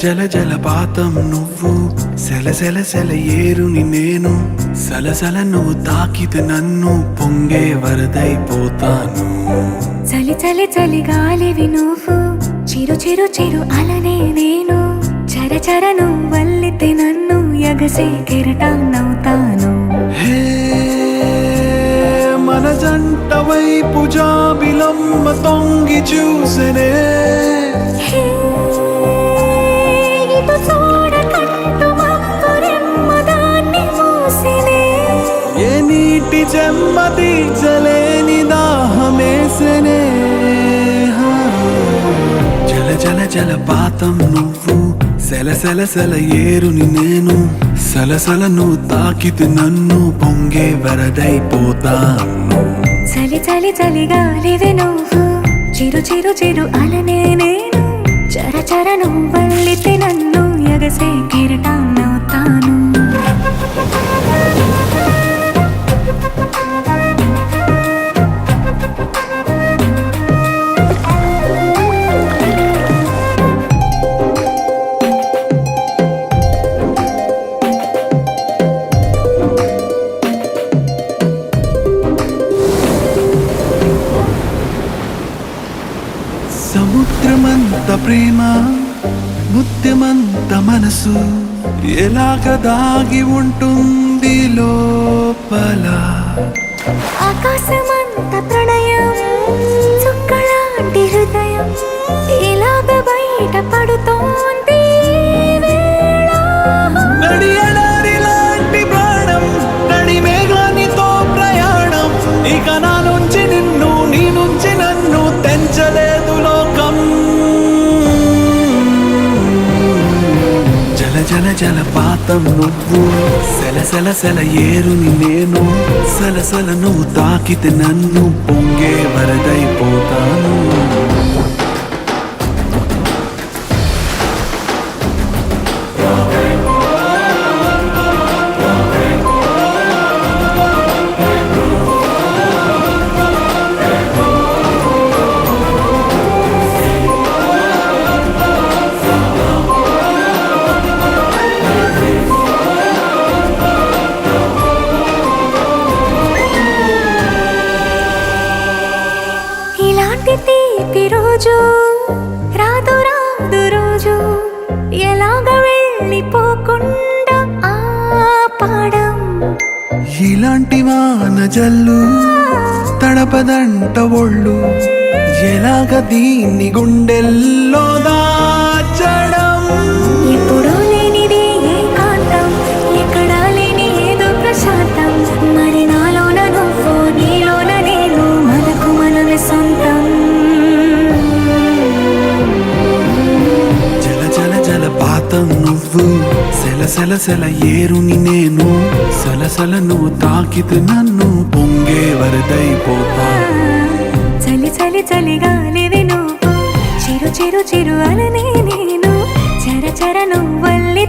జల జలపాతం నువ్వు, సెల సెల సెల ఏరుని నేను, సలసల నువ్వు తాకితే నన్ను పొంగే వరదైపోతాను. చలి చలి చలి గాలివి నువ్వు, చిరు చిరు చిరు అలనే నేను, చర చర నువ్వు వల్లితే నన్ను ఎగసే కెరటాన్నవుతాను. హే మన జంట వైపు జాబిలమ్మ తొంగి చూసెనే, హే, ఇటు చూడకంటూ మబ్బురెమ్మ దాన్ని మూసినే. ఏ నీటి చెమ్మ తీర్చలేని దాహమేసెనే. జల జల జలపాతం నువ్వు, సెల సెల సెల ఏరుని నేను, సలసల నువ్వు తాకితే నన్ను పొంగే వరదైపోతాను. చలి చలి చలి గాలివి నువ్వు, చిరు చిరు చిరు అలనే నేను, చర చర నువ్వు వల్లితే నన్ను ఎగసే కెరటాన్నవుతాను. సముద్రమంత ప్రేమ, ముత్యమంత మనసు, ఎలాగ దాగి ఉంటుంది లోపల. ఆకాశమంత ప్రణయం, చుక్కలాంటి హృదయం, ఇలాగ బయట పడుతోంది వేళ. నడి ఎడారి లాంటి ప్రాణం, నడి మేఘానితో ప్రయాణం, ఇక నా నుంచి నిన్ను, నీ నుంచి నన్ను తెంచలేదు లోకం. జల జల జలపాతం నువ్వు, సెల సెల సెల ఏరుని నేను, సలసల నువ్వు తాకితే నన్ను పొంగే వరదైపోతాను. ఇలాంటి తీపి రోజు రాదు రాదు రోజు, ఎలాగ వెళ్ళిపోకుండా ఆపడం. ఇలాంటి వాన జల్లు తడపదంట ఒళ్ళు, ఎలాగ దీన్ని గుండెల్లో దాచడం. ఎప్పుడూ లేనిది ఏకాంతం, ఎక్కడా లేని ఏదో ప్రశాంతం, మరి నాలోన నువ్వు, నీలోన నేను, మనకు మనమే సొంతం. జల జల జలపాతం నువ్వు, సెల సెల సెల ఏరుని నేను, సలసల నువ్వు తాకితే నన్ను పొంగే వరదైపోతా. చలి చలి చలి గాలివి నువ్వు, చిరు చిరు చిరు అలనే నేను, చర చర నువ్వు వల్లి